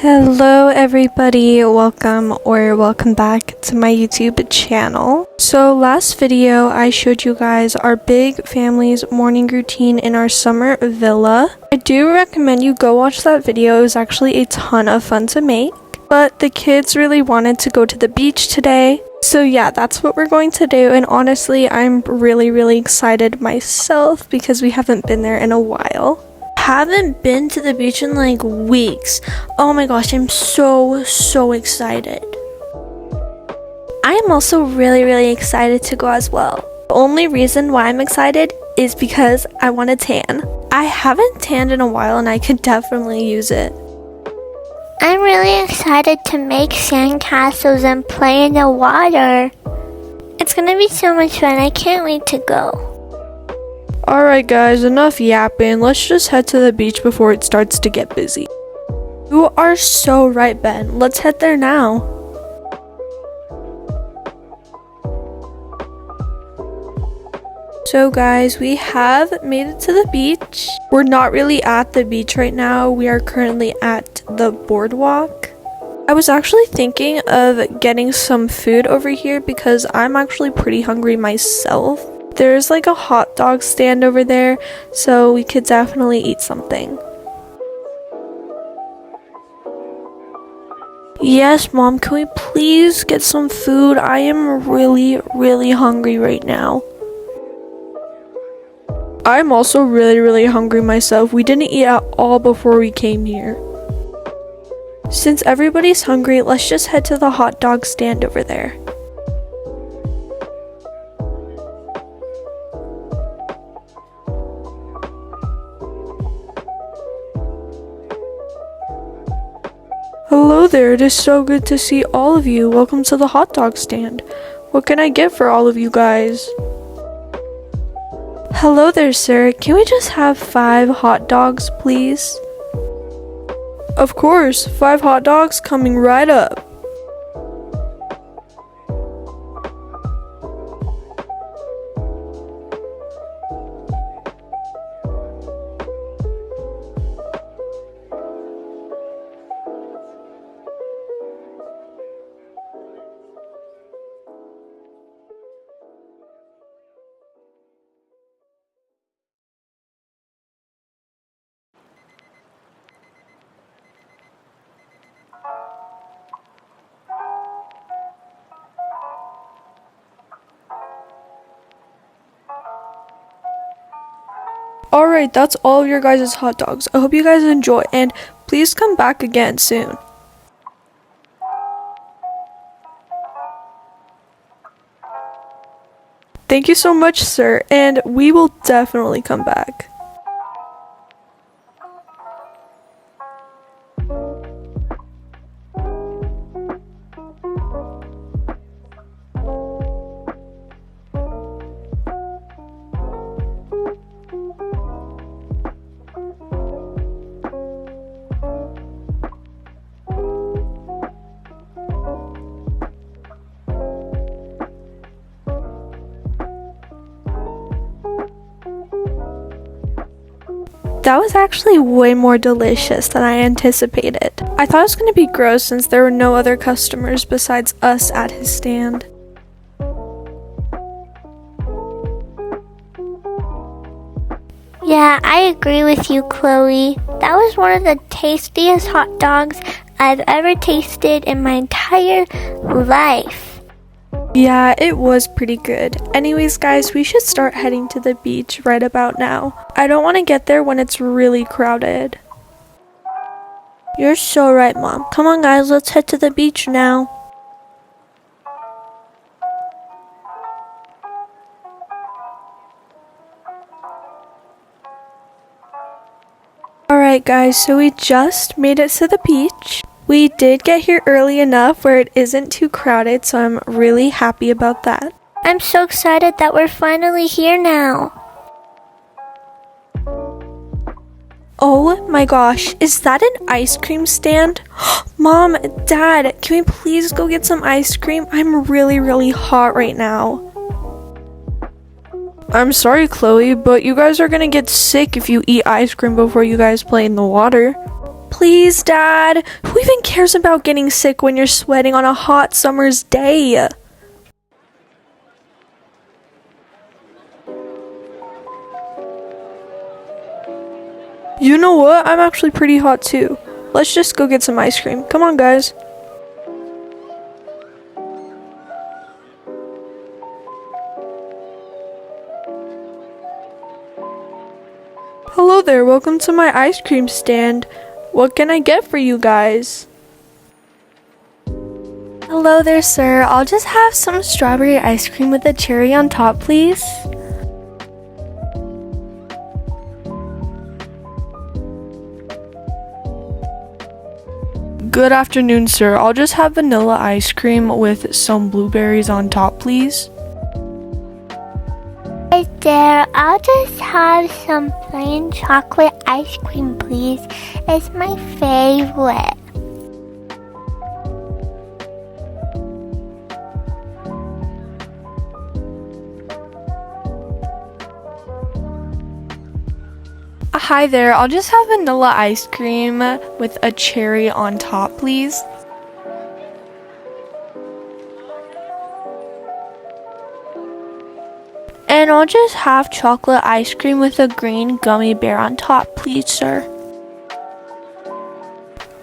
Hello everybody, welcome back to my YouTube channel. So last video I showed you guys our big family's morning routine in our summer villa. I do recommend you go watch that video. It was actually a ton of fun to make, but the kids really wanted to go to the beach today. So yeah, that's what we're going to do, and honestly I'm really excited myself because we haven't been there in a while. Haven't been to the beach in like weeks. Oh my gosh, I'm so excited. I am also really excited to go as well. The only reason why I'm excited is because I want to tan. I haven't tanned in a while and I could definitely use it. I'm really excited to make sandcastles and play in the water. It's gonna be so much fun. I can't wait to go. Alright guys, enough yapping. Let's just head to the beach before it starts to get busy. You are so right, Ben. Let's head there now. So guys, we have made it to the beach. We're not really at the beach right now. We are currently at the Boardwalk. I was actually thinking of getting some food over here because I'm actually pretty hungry myself. There's like a hot dog stand over there, so we could definitely eat something. Yes, Mom, can we please get some food? I am really hungry right now. I'm also really hungry myself. We didn't eat at all before we came here. Since everybody's hungry, let's just head to the hot dog stand over there. Hello there, it is so good to see all of you. Welcome to the hot dog stand. What can I get for all of you guys? Hello there, sir. Can we just have 5 hot dogs, please? Of course, 5 hot dogs coming right up. Alright, that's all of your guys' hot dogs. I hope you guys enjoy, and please come back again soon. Thank you so much, sir, and we will definitely come back. That was actually way more delicious than I anticipated. I thought it was going to be gross since there were no other customers besides us at his stand. Yeah, I agree with you, Chloe. That was one of the tastiest hot dogs I've ever tasted in my entire life. Yeah, it was pretty good. Anyways, guys, we should start heading to the beach right about now. I don't want to get there when it's really crowded. You're so right, Mom. Come on, guys, let's head to the beach now. Alright, guys, so we just made it to the beach. We did get here early enough where it isn't too crowded, so I'm really happy about that. I'm so excited that we're finally here now. Oh my gosh, is that an ice cream stand? Mom, Dad, can we please go get some ice cream? I'm really hot right now. I'm sorry, Chloe, but you guys are gonna get sick if you eat ice cream before you guys play in the water. Please, Dad. Who even cares about getting sick when you're sweating on a hot summer's day? You know what? I'm actually pretty hot too. Let's just go get some ice cream. Come on, guys. Hello there, welcome to my ice cream stand. What can I get for you guys? Hello there, sir. I'll just have some strawberry ice cream with a cherry on top, please. Good afternoon, sir. I'll just have vanilla ice cream with some blueberries on top, please. Right there, I'll just have some plain chocolate ice cream, please. It's my favorite. Hi there, I'll just have vanilla ice cream with a cherry on top, please. And I'll just have chocolate ice cream with a green gummy bear on top, please, sir.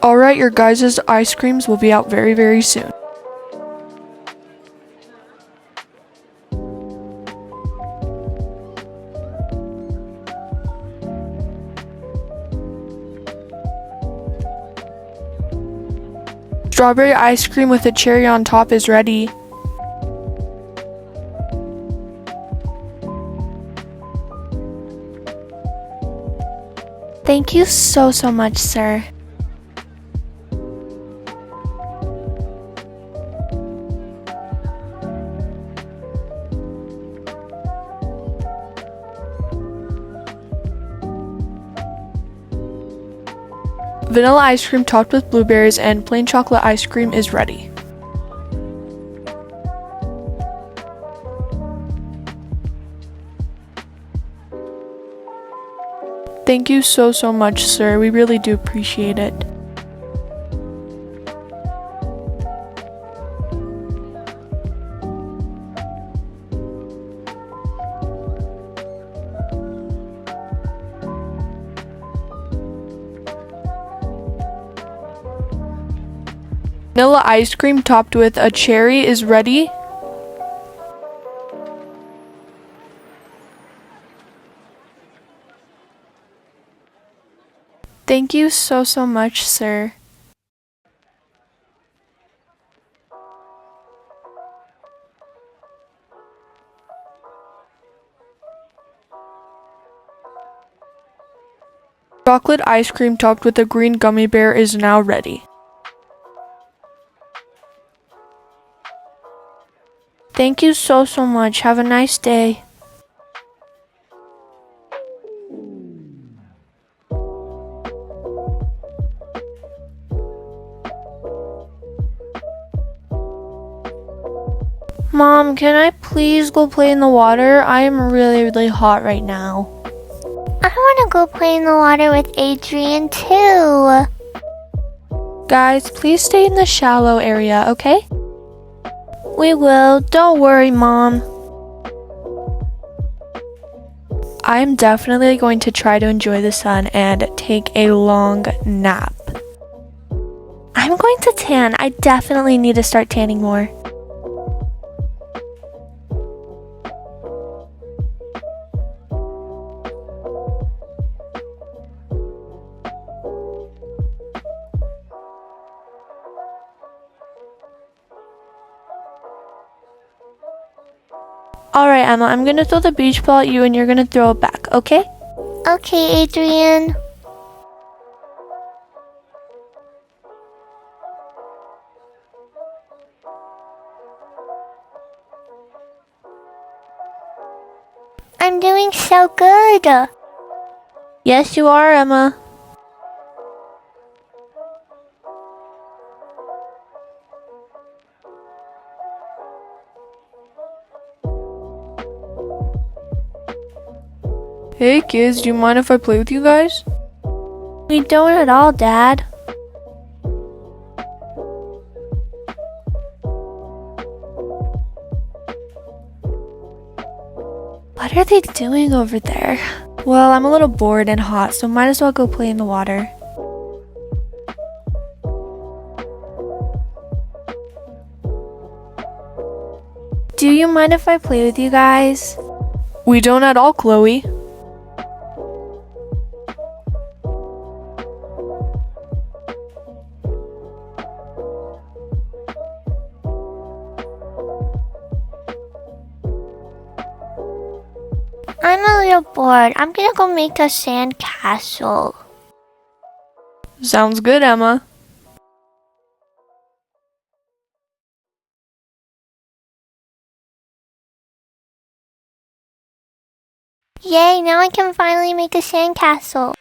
Alright, your guys' ice creams will be out very, very soon. Strawberry ice cream with a cherry on top is ready. Thank you so much, sir. Vanilla ice cream topped with blueberries and plain chocolate ice cream is ready. Thank you so much, sir. We really do appreciate it. Vanilla ice cream topped with a cherry is ready. Thank you so much, sir. Chocolate ice cream topped with a green gummy bear is now ready. Thank you so much. Have a nice day. Mom, can I please go play in the water? I am really hot right now. I want to go play in the water with Adrian too. Guys, please stay in the shallow area, okay? We will. Don't worry, Mom. I'm definitely going to try to enjoy the sun and take a long nap. I'm going to tan. I definitely need to start tanning more. Alright, Emma, I'm gonna throw the beach ball at you and you're gonna throw it back, okay? Okay, Adrian. I'm doing so good. Yes, you are, Emma. Hey kids, do you mind if I play with you guys? We don't at all, Dad. are they doing over there? Well, I'm a little bored and hot, so might as well go play in the water. Do you mind if I play with you guys? We don't at all, Chloe. I'm a little bored. I'm gonna go make a sand castle. Sounds good, Emma. Yay, now I can finally make a sand castle.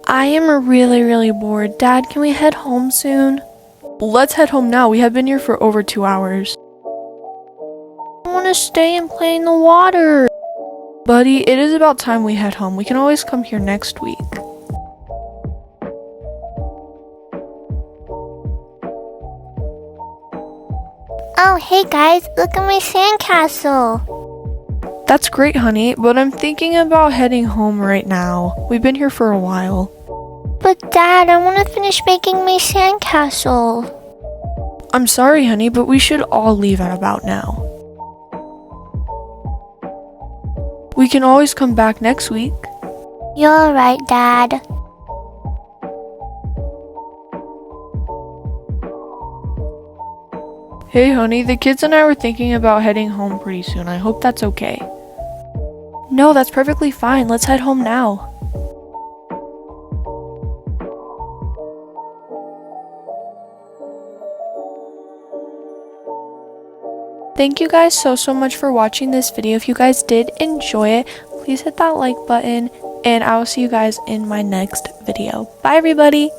I am really bored. Dad, can we head home soon? Let's head home now. We have been here for over 2 hours. I want to stay and play in the water. Buddy, it is about time we head home. We can always come here next week. Oh, hey guys, look at my sand castle. That's great, honey, but I'm thinking about heading home right now. We've been here for a while. But Dad, I want to finish making my sand castle. I'm sorry, honey, but we should all leave at about now. We can always come back next week. You're right, Dad. Hey, honey, the kids and I were thinking about heading home pretty soon. I hope that's okay. No, that's perfectly fine. Let's head home now. Thank you guys so much for watching this video. If you guys did enjoy it, please hit that like button, and I will see you guys in my next video. Bye, everybody!